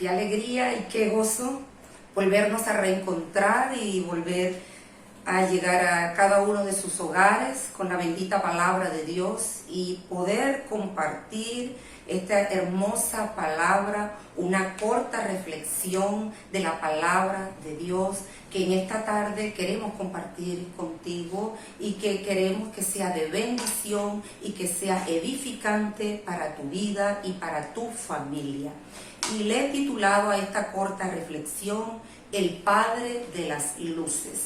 Qué alegría y qué gozo volvernos a reencontrar y volver a llegar a cada uno de sus hogares con la bendita palabra de Dios y poder compartir esta hermosa palabra, una corta reflexión de la palabra de Dios que en esta tarde queremos compartir contigo y que queremos que sea de bendición y que sea edificante para tu vida y para tu familia. Y le he titulado a esta corta reflexión, El Padre de las Luces.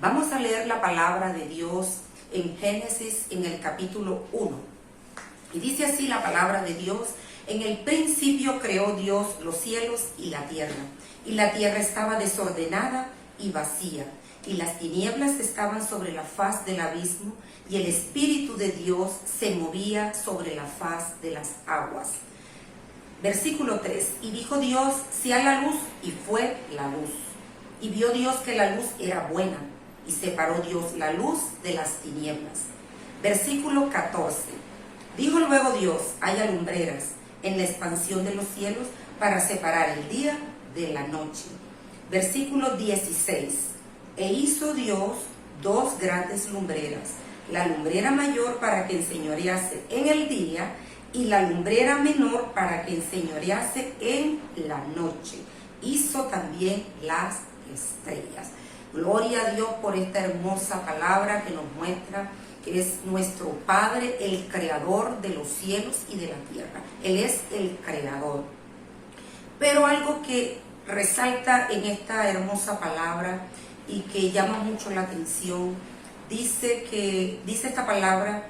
Vamos a leer la palabra de Dios en Génesis en el capítulo 1. Y dice así la palabra de Dios: en el principio creó Dios los cielos y la tierra estaba desordenada y vacía, y las tinieblas estaban sobre la faz del abismo, y el Espíritu de Dios se movía sobre la faz de las aguas. Versículo 3, y dijo Dios, sea la luz, y fue la luz. Y vio Dios que la luz era buena, y separó Dios la luz de las tinieblas. Versículo 14, dijo luego Dios, haya lumbreras en la expansión de los cielos para separar el día de la noche. Versículo 16, e hizo Dios dos grandes lumbreras, la lumbrera mayor para que enseñorease en el día, y la lumbrera menor para que enseñorease en la noche. Hizo también las estrellas. Gloria a Dios por esta hermosa palabra que nos muestra que es nuestro Padre, el creador de los cielos y de la tierra. Él es el creador. Pero algo que resalta en esta hermosa palabra y que llama mucho la atención, dice esta palabra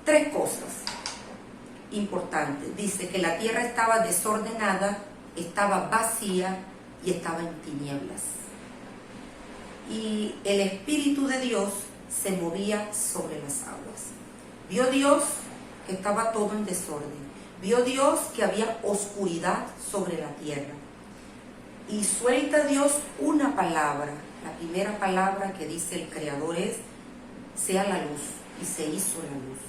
tres cosas importante. Dice que la tierra estaba desordenada, estaba vacía y estaba en tinieblas. Y el Espíritu de Dios se movía sobre las aguas. Vio Dios que estaba todo en desorden. Vio Dios que había oscuridad sobre la tierra. Y suelta Dios una palabra. La primera palabra que dice el Creador es, sea la luz. Y se hizo la luz.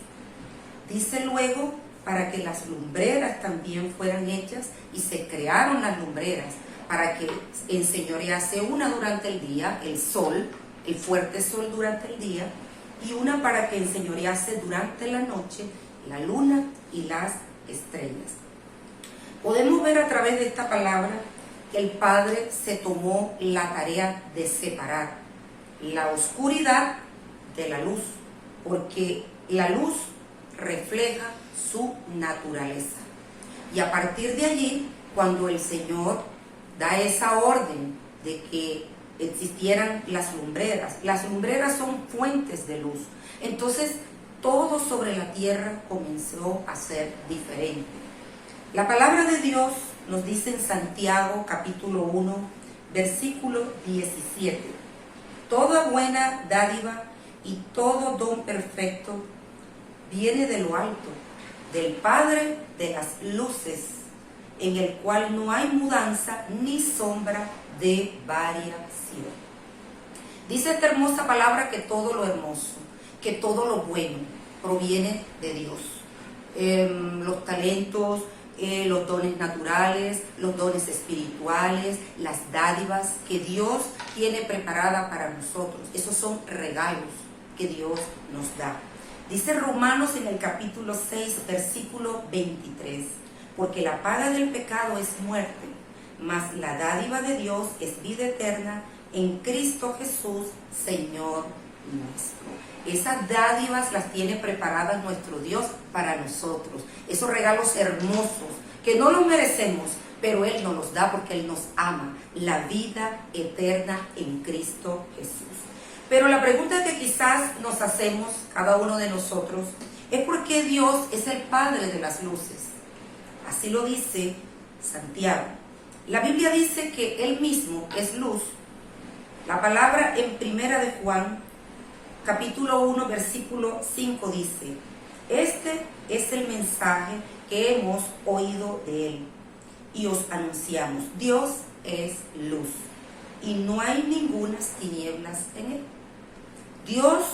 Dice luego, para que las lumbreras también fueran hechas, y se crearon las lumbreras para que enseñorease una durante el día, el sol, el fuerte sol durante el día, y una para que enseñorease durante la noche, la luna y las estrellas. Podemos ver a través de esta palabra que el Padre se tomó la tarea de separar la oscuridad de la luz, porque la luz refleja su naturaleza. Y a partir de allí, cuando el Señor da esa orden de que existieran las lumbreras son fuentes de luz. Entonces, todo sobre la tierra comenzó a ser diferente. La palabra de Dios nos dice en Santiago capítulo 1, versículo 17, toda buena dádiva y todo don perfecto viene de lo alto, del Padre de las luces, en el cual no hay mudanza ni sombra de variación. Dice esta hermosa palabra que todo lo hermoso, que todo lo bueno proviene de Dios. Los talentos, los dones naturales, los dones espirituales, las dádivas que Dios tiene preparada para nosotros. Esos son regalos que Dios nos da. Dice Romanos en el capítulo 6, versículo 23, porque la paga del pecado es muerte, mas la dádiva de Dios es vida eterna en Cristo Jesús, Señor nuestro. Esas dádivas las tiene preparadas nuestro Dios para nosotros. Esos regalos hermosos que no los merecemos, pero Él nos los da porque Él nos ama. La vida eterna en Cristo Jesús. Pero la pregunta que quizás nos hacemos, cada uno de nosotros, es por qué Dios es el Padre de las luces. Así lo dice Santiago. La Biblia dice que Él mismo es luz. La palabra en Primera de Juan, capítulo 1, versículo 5 dice, este es el mensaje que hemos oído de Él y os anunciamos. Dios es luz y no hay ningunas tinieblas en Él. Dios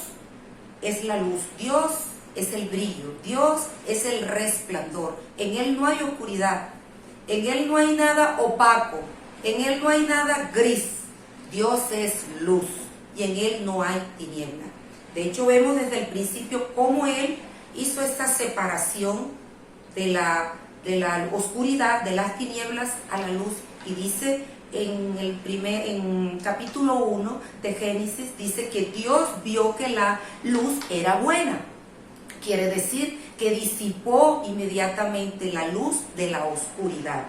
es la luz, Dios es el brillo, Dios es el resplandor. En Él no hay oscuridad. En Él no hay nada opaco, en Él no hay nada gris. Dios es luz y en Él no hay tiniebla. De hecho, vemos desde el principio cómo Él hizo esta separación de la oscuridad, de las tinieblas a la luz. Y dice en capítulo 1 de Génesis, dice que Dios vio que la luz era buena. Quiere decir que disipó inmediatamente la luz de la oscuridad.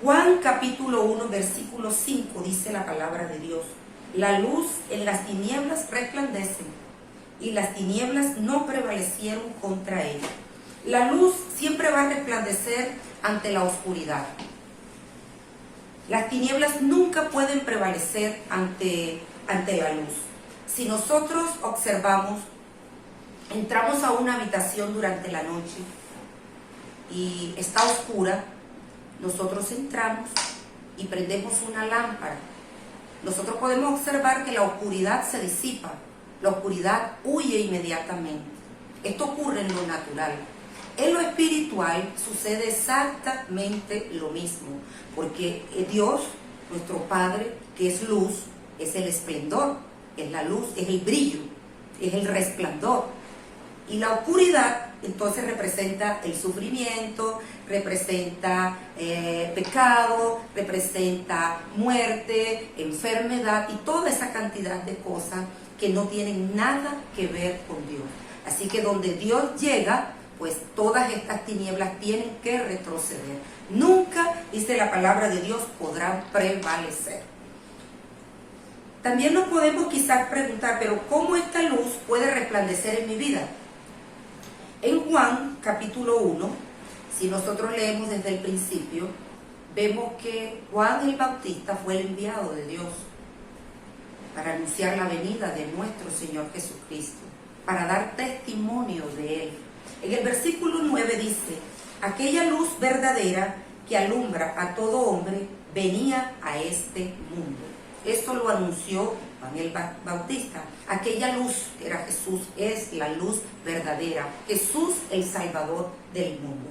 Juan capítulo 1 versículo 5 dice la palabra de Dios: la luz en las tinieblas resplandece y las tinieblas no prevalecieron contra ella. La luz siempre va a resplandecer ante la oscuridad. Las tinieblas nunca pueden prevalecer ante la luz. Si nosotros observamos, entramos a una habitación durante la noche y está oscura, nosotros entramos y prendemos una lámpara. Nosotros podemos observar que la oscuridad se disipa, la oscuridad huye inmediatamente. Esto ocurre en lo natural. En lo espiritual sucede exactamente lo mismo, porque Dios, nuestro Padre, que es luz, es el esplendor, es la luz, es el brillo, es el resplandor. Y la oscuridad entonces representa el sufrimiento, representa pecado, representa muerte, enfermedad y toda esa cantidad de cosas que no tienen nada que ver con Dios. Así que donde Dios llega, pues todas estas tinieblas tienen que retroceder. Nunca, dice la palabra de Dios, podrán prevalecer. También nos podemos quizás preguntar, pero ¿cómo esta luz puede resplandecer en mi vida? En Juan capítulo 1, si nosotros leemos desde el principio, vemos que Juan el Bautista fue el enviado de Dios para anunciar la venida de nuestro Señor Jesucristo, para dar testimonio de Él. En el versículo 9 dice: aquella luz verdadera que alumbra a todo hombre venía a este mundo. Esto lo anunció Juan el Bautista. Aquella luz que era Jesús es la luz verdadera. Jesús, el Salvador del mundo.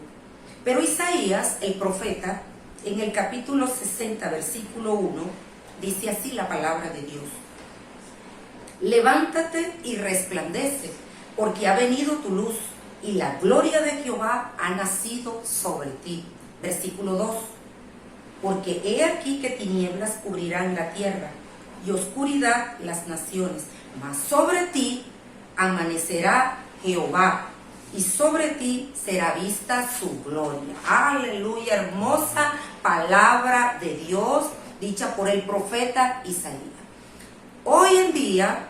Pero Isaías, el profeta, en el capítulo 60, versículo 1, dice así la palabra de Dios: levántate y resplandece, porque ha venido tu luz, y la gloria de Jehová ha nacido sobre ti. Versículo 2. Porque he aquí que tinieblas cubrirán la tierra, y oscuridad las naciones, mas sobre ti amanecerá Jehová, y sobre ti será vista su gloria. Aleluya, hermosa palabra de Dios, dicha por el profeta Isaías. Hoy en día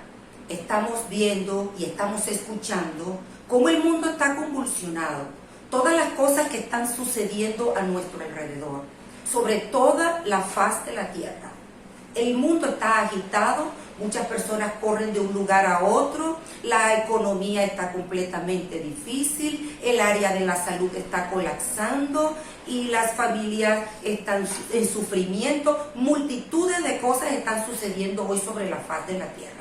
estamos viendo y estamos escuchando cómo el mundo está convulsionado, todas las cosas que están sucediendo a nuestro alrededor, sobre toda la faz de la tierra. El mundo está agitado, muchas personas corren de un lugar a otro, la economía está completamente difícil, el área de la salud está colapsando y las familias están en sufrimiento. Multitudes de cosas están sucediendo hoy sobre la faz de la tierra.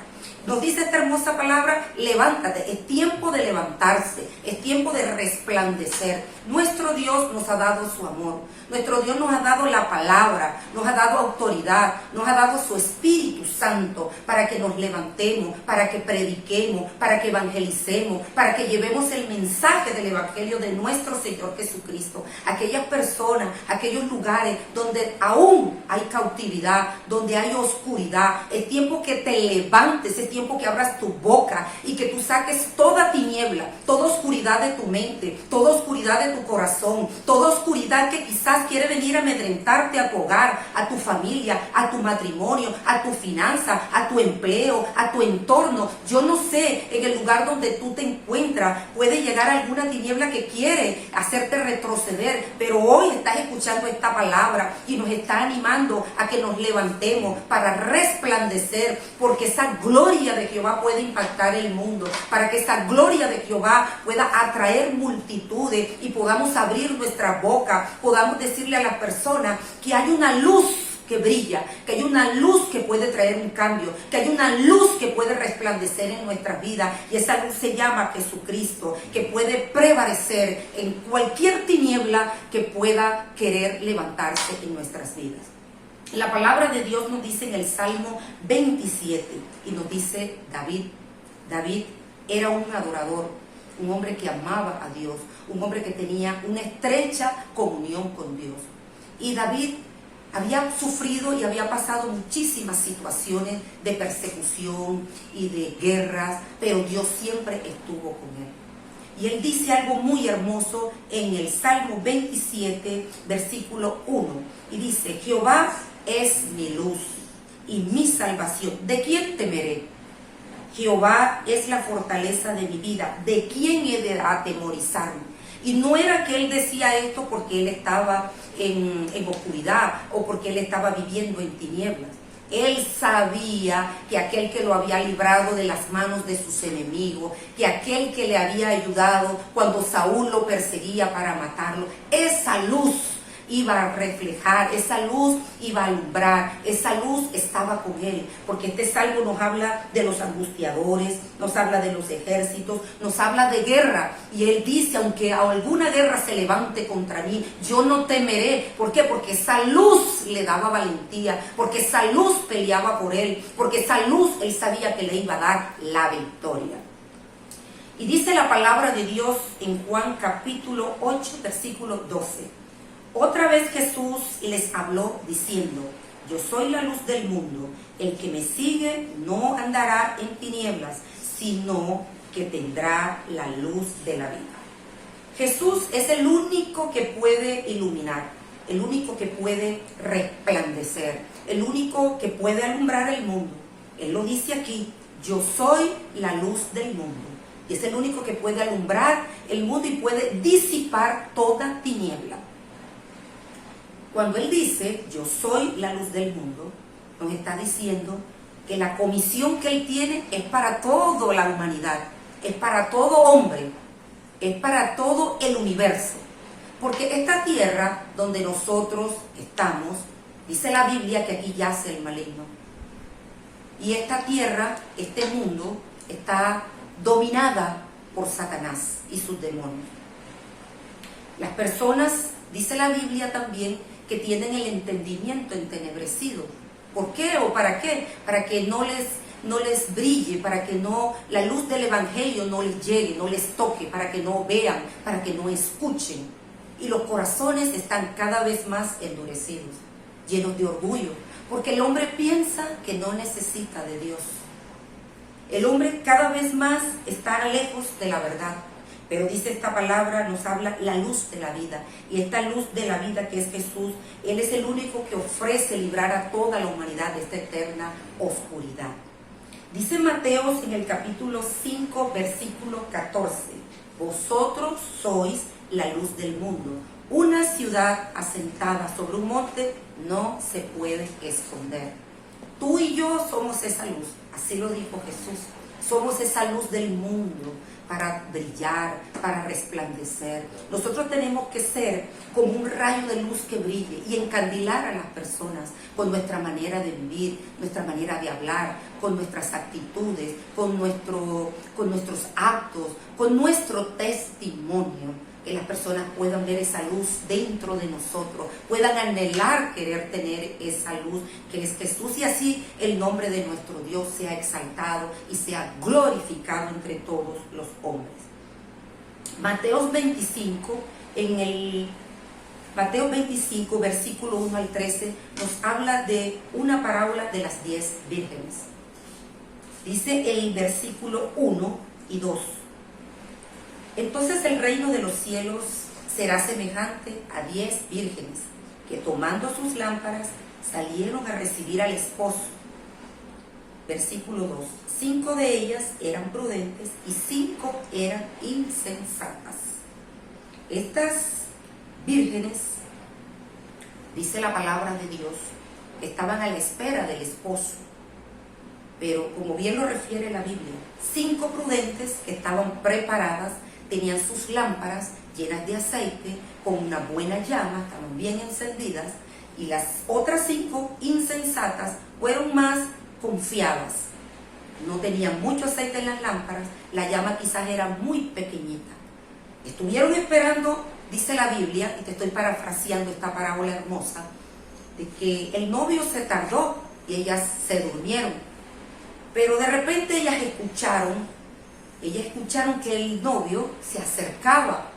Nos dice esta hermosa palabra: levántate. Es tiempo de levantarse, es tiempo de resplandecer. Nuestro Dios nos ha dado su amor, nuestro Dios nos ha dado la palabra, nos ha dado autoridad, nos ha dado su Espíritu Santo para que nos levantemos, para que prediquemos, para que evangelicemos, para que llevemos el mensaje del Evangelio de nuestro Señor Jesucristo. Aquellas personas, aquellos lugares donde aún hay cautividad, donde hay oscuridad, es tiempo que te levantes, es tiempo que abras tu boca y que tú saques toda tiniebla, toda oscuridad de tu mente, toda oscuridad de tu corazón, toda oscuridad que quizás quiere venir a amedrentarte a tu hogar, a tu familia, a tu matrimonio, a tu finanza, a tu empleo, a tu entorno. Yo no sé, en el lugar donde tú te encuentras puede llegar alguna tiniebla que quiere hacerte retroceder, pero hoy estás escuchando esta palabra y nos está animando a que nos levantemos para resplandecer, porque esa gloria de Jehová puede impactar el mundo, para que esa gloria de Jehová pueda atraer multitudes y podamos abrir nuestra boca, podamos decirle a las personas que hay una luz que brilla, que hay una luz que puede traer un cambio, que hay una luz que puede resplandecer en nuestras vidas, y esa luz se llama Jesucristo, que puede prevalecer en cualquier tiniebla que pueda querer levantarse en nuestras vidas. La palabra de Dios nos dice en el Salmo 27, y nos dice David era un adorador, un hombre que amaba a Dios, un hombre que tenía una estrecha comunión con Dios. Y David había sufrido y había pasado muchísimas situaciones de persecución y de guerras, pero Dios siempre estuvo con él. Y él dice algo muy hermoso en el Salmo 27, versículo 1, y dice: Jehová es mi luz y mi salvación, ¿de quién temeré? Jehová es la fortaleza de mi vida, ¿de quién he de atemorizarme? Y no era que él decía esto porque él estaba en oscuridad o porque él estaba viviendo en tinieblas. Él sabía que aquel que lo había librado de las manos de sus enemigos, que aquel que le había ayudado cuando Saúl lo perseguía para matarlo, esa luz iba a reflejar, esa luz iba a alumbrar, esa luz estaba con él, porque este salmo nos habla de los angustiadores, nos habla de los ejércitos, nos habla de guerra, y él dice: aunque alguna guerra se levante contra mí, yo no temeré. ¿Por qué? Porque esa luz le daba valentía, porque esa luz peleaba por él, porque esa luz él sabía que le iba a dar la victoria. Y dice la palabra de Dios en Juan capítulo 8, versículo 12. Otra vez Jesús les habló diciendo: yo soy la luz del mundo, el que me sigue no andará en tinieblas, sino que tendrá la luz de la vida. Jesús es el único que puede iluminar, el único que puede resplandecer, el único que puede alumbrar el mundo. Él lo dice aquí: yo soy la luz del mundo. Y es el único que puede alumbrar el mundo y puede disipar toda tiniebla. Cuando él dice: yo soy la luz del mundo, nos está diciendo que la comisión que él tiene es para toda la humanidad, es para todo hombre, es para todo el universo. Porque esta tierra donde nosotros estamos, dice la Biblia que aquí yace el maligno. Y esta tierra, este mundo, está dominada por Satanás y sus demonios. Las personas, dice la Biblia también, que tienen el entendimiento entenebrecido. ¿Por qué o para qué? Para que no les brille, para que no la luz del evangelio no les llegue, no les toque, para que no vean, para que no escuchen. Y los corazones están cada vez más endurecidos, llenos de orgullo, porque el hombre piensa que no necesita de Dios. El hombre cada vez más está lejos de la verdad. Pero dice esta palabra, nos habla la luz de la vida. Y esta luz de la vida que es Jesús, Él es el único que ofrece librar a toda la humanidad de esta eterna oscuridad. Dice Mateo en el capítulo 5, versículo 14: vosotros sois la luz del mundo. Una ciudad asentada sobre un monte no se puede esconder. Tú y yo somos esa luz, así lo dijo Jesús. Somos esa luz del mundo para brillar, para resplandecer. Nosotros tenemos que ser como un rayo de luz que brille y encandilar a las personas con nuestra manera de vivir, nuestra manera de hablar, con nuestras actitudes, con nuestros actos, con nuestro testimonio. Que las personas puedan ver esa luz dentro de nosotros, puedan anhelar querer tener esa luz que es Jesús, y así el nombre de nuestro Dios sea exaltado y sea glorificado entre todos los hombres. Mateo 25, Mateo 25, versículo 1 al 13, nos habla de una parábola de las 10 vírgenes. Dice el versículo 1 y 2: entonces el reino de los cielos será semejante a 10 vírgenes que, tomando sus lámparas, salieron a recibir al esposo. Versículo 2: 5 de ellas eran prudentes y 5 eran insensatas. Estas vírgenes, dice la palabra de Dios, estaban a la espera del esposo. Pero como bien lo refiere la Biblia, 5 prudentes que estaban preparadas, tenían sus lámparas llenas de aceite, con una buena llama, estaban bien encendidas, Y las otras 5 insensatas fueron más confiadas. No tenían mucho aceite en las lámparas, la llama quizás era muy pequeñita. Estuvieron esperando, dice la Biblia, y te estoy parafraseando esta parábola hermosa, de que el novio se tardó y ellas se durmieron. Pero de repente ellas escucharon que el novio se acercaba,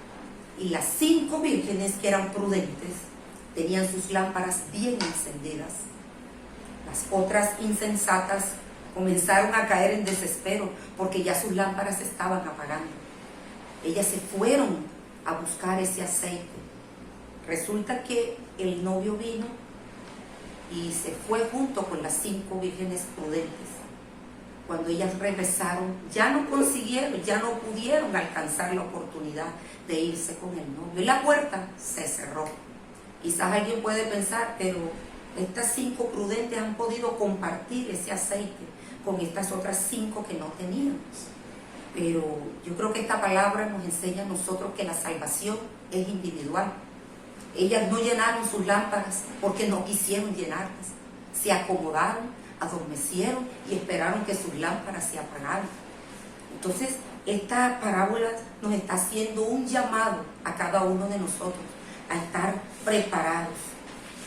y las 5 vírgenes que eran prudentes tenían sus lámparas bien encendidas. Las otras insensatas comenzaron a caer en desespero porque ya sus lámparas se estaban apagando. Ellas se fueron a buscar ese aceite. Resulta que el novio vino y se fue junto con las 5 vírgenes prudentes. Cuando ellas regresaron, ya no pudieron alcanzar la oportunidad de irse con el novio. Y la puerta se cerró. Quizás alguien puede pensar, pero estas 5 prudentes han podido compartir ese aceite con estas otras 5 que no teníamos. Pero yo creo que esta palabra nos enseña a nosotros que la salvación es individual. Ellas no llenaron sus lámparas porque no quisieron llenarlas. Se acomodaron, adormecieron y esperaron que sus lámparas se apagaran. Entonces, esta parábola nos está haciendo un llamado a cada uno de nosotros a estar preparados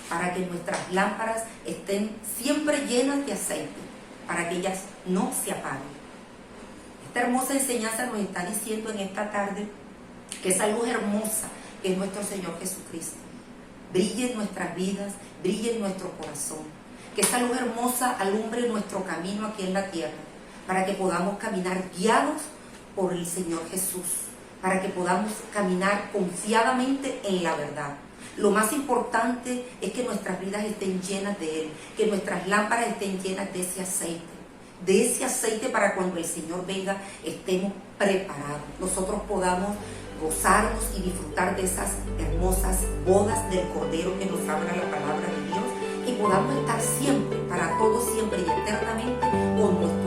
para que nuestras lámparas estén siempre llenas de aceite, para que ellas no se apaguen. Esta hermosa enseñanza nos está diciendo en esta tarde que esa luz hermosa que es nuestro Señor Jesucristo brille en nuestras vidas, brille en nuestro corazón, que esa luz hermosa alumbre nuestro camino aquí en la tierra, para que podamos caminar guiados por el Señor Jesús, para que podamos caminar confiadamente en la verdad. Lo más importante es que nuestras vidas estén llenas de Él, que nuestras lámparas estén llenas de ese aceite para cuando el Señor venga estemos preparados, nosotros podamos gozarnos y disfrutar de esas hermosas bodas del Cordero que nos habla la palabra de Dios, y podamos estar siempre, para todos, siempre y eternamente con nuestro